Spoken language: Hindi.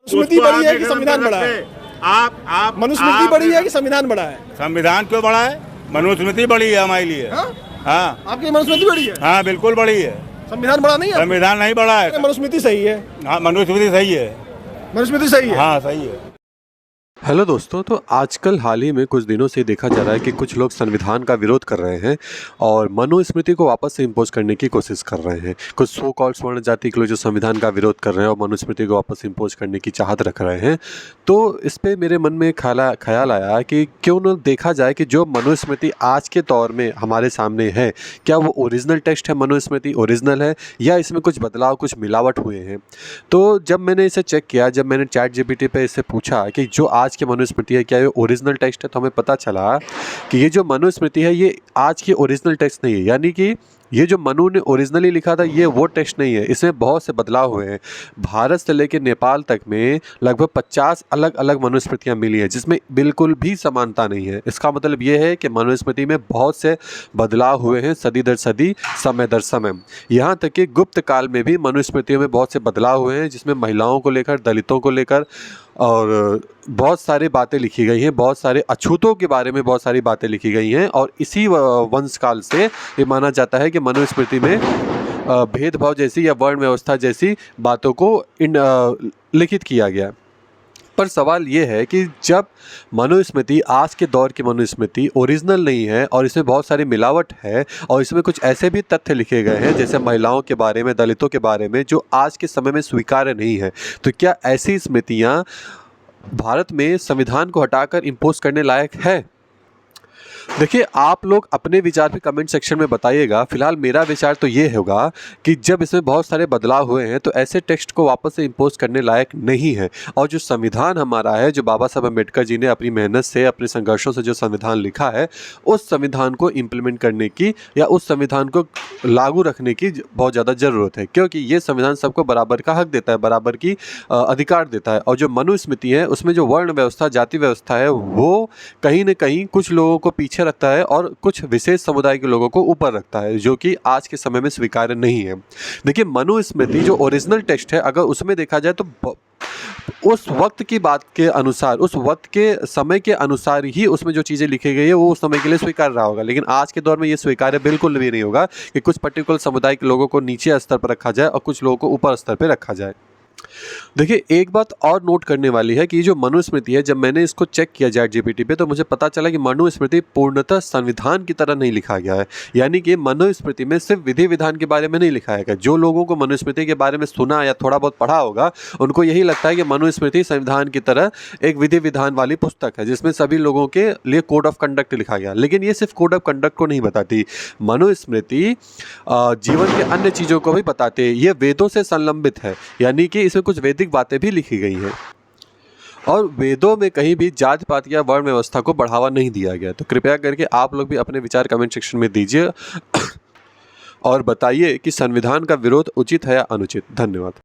स्मृति उसको बड़ी है आगे कि खत्म संविधान कर बड़ा है? सकते। आप मनुस्मृति बड़ी है कि संविधान बड़ा है? संविधान क्यों बड़ा है? मनुस्मृति बड़ी है हमारे लिए। हाँ? हाँ आपकी मनुस्मृति बड़ी है? हाँ बिल्कुल बड़ी है। संविधान बड़ा नहीं है? संविधान नहीं बड़ा है। मनुस्मृति सही है। हाँ मनुस्मृति सही है। मनुस्मृति सही है। हाँ सही है। हेलो दोस्तों, तो आजकल हाल ही में कुछ दिनों से देखा जा रहा है कि कुछ लोग संविधान का विरोध कर रहे हैं और मनुस्मृति को वापस से इम्पोज करने की कोशिश कर रहे हैं। कुछ सो कॉल्ड स्वर्ण जाति के लोग जो संविधान का विरोध कर रहे हैं और मनुस्मृति को वापस इम्पोज करने की चाहत रख रहे हैं। तो इस पर मेरे मन में ख्याल आया कि क्यों न देखा जाए कि जो मनुस्मृति आज के दौर में हमारे सामने है, क्या वो ओरिजिनल टेक्स्ट है, मनुस्मृति ओरिजिनल है या इसमें कुछ बदलाव, कुछ मिलावट हुए हैं। तो जब मैंने इसे चेक किया, जब मैंने ChatGPT पे इसे पूछा कि जो आज की मनुस्मृति है क्या ये ओरिजिनल टेक्स्ट है, तो हमें पता चला कि ये जो मनुस्मृति है ये आज की ओरिजिनल टेक्स्ट नहीं है। यानी कि ये जो मनु ने ओरिजिनली लिखा था ये वो टेक्स्ट नहीं है, इसमें बहुत से बदलाव हुए हैं। भारत से लेकर नेपाल तक में लगभग 50 अलग अलग मनुस्मृतियाँ मिली हैं जिसमें बिल्कुल भी समानता नहीं है। इसका मतलब ये है कि मनुस्मृति में बहुत से बदलाव हुए हैं सदी दर सदी, समय दर समय। यहाँ तक कि गुप्त काल में भी मनुस्मृतियों में बहुत से बदलाव हुए हैं जिसमें महिलाओं को लेकर, दलितों को लेकर और बहुत सारी बातें लिखी गई हैं, बहुत सारे अछूतों के बारे में बहुत सारी बातें लिखी गई हैं। और इसी वंशकाल से ये माना जाता है कि मनुस्मृति में भेदभाव जैसी या वर्ण व्यवस्था जैसी बातों को लिखित किया गया। पर सवाल ये है कि जब मनुस्मृति आज के दौर की मनुस्मृति ओरिजिनल नहीं है और इसमें बहुत सारी मिलावट है और इसमें कुछ ऐसे भी तथ्य लिखे गए हैं जैसे महिलाओं के बारे में, दलितों के बारे में, जो आज के समय में स्वीकार्य नहीं है, तो क्या ऐसी स्मृतियाँ भारत में संविधान को हटाकर इम्पोज करने लायक है? देखिए, आप लोग अपने विचार भी कमेंट सेक्शन में बताइएगा। फिलहाल मेरा विचार तो ये होगा कि जब इसमें बहुत सारे बदलाव हुए हैं तो ऐसे टेक्स्ट को वापस से इम्पोज करने लायक नहीं है। और जो संविधान हमारा है, जो बाबा साहब अम्बेडकर जी ने अपनी मेहनत से, अपने संघर्षों से जो संविधान लिखा है, उस संविधान को इम्प्लीमेंट करने की या उस संविधान को लागू रखने की बहुत ज़्यादा ज़रूरत है, क्योंकि ये संविधान सबको बराबर का हक देता है, बराबर की अधिकार देता है। और जो मनुस्मृति है उसमें जो वर्ण व्यवस्था, जाति व्यवस्था है, वो कहीं ना कहीं कुछ लोगों को पीछे रखता है और कुछ विशेष समुदाय के लोगों को ऊपर रखता है, जो कि आज के समय में स्वीकार्य नहीं है। देखिए, मनुस्मृति जो ओरिजिनल टेक्स्ट है, अगर उसमें देखा जाए तो उस वक्त की बात के अनुसार, उस वक्त के समय के अनुसार ही उसमें जो चीज़ें लिखी गई है वो उस समय के लिए स्वीकार रहा होगा। लेकिन आज के दौर में ये स्वीकार्य बिल्कुल भी नहीं होगा कि कुछ पर्टिकुलर समुदाय के लोगों को नीचे स्तर पर रखा जाए और कुछ लोगों को ऊपर स्तर पर रखा जाए। देखिए, एक बात और नोट करने वाली है कि ये जो मनुस्मृति है, जब मैंने इसको चेक किया ChatGPT पे तो मुझे पता चला कि मनुस्मृति पूर्णतः संविधान की तरह नहीं लिखा गया है। यानी कि मनुस्मृति में सिर्फ विधि विधान के बारे में नहीं लिखा है। जो लोगों को मनुस्मृति के बारे में सुना या थोड़ा बहुत पढ़ा होगा, उनको यही लगता है कि मनुस्मृति संविधान की तरह एक विधि विधान वाली पुस्तक है जिसमें सभी लोगों के लिए कोड ऑफ कंडक्ट लिखा गया। लेकिन ये सिर्फ कोड ऑफ कंडक्ट को नहीं बताती, मनुस्मृति जीवन के अन्य चीज़ों को भी बताते हैं। ये वेदों से संलंबित है, यानी कि इसमें कुछ वैदिक बातें भी लिखी गई हैं और वेदों में कहीं भी जात पात या वर्ण व्यवस्था को बढ़ावा नहीं दिया गया। तो कृपया करके आप लोग भी अपने विचार कमेंट सेक्शन में दीजिए और बताइए कि संविधान का विरोध उचित है या अनुचित। धन्यवाद।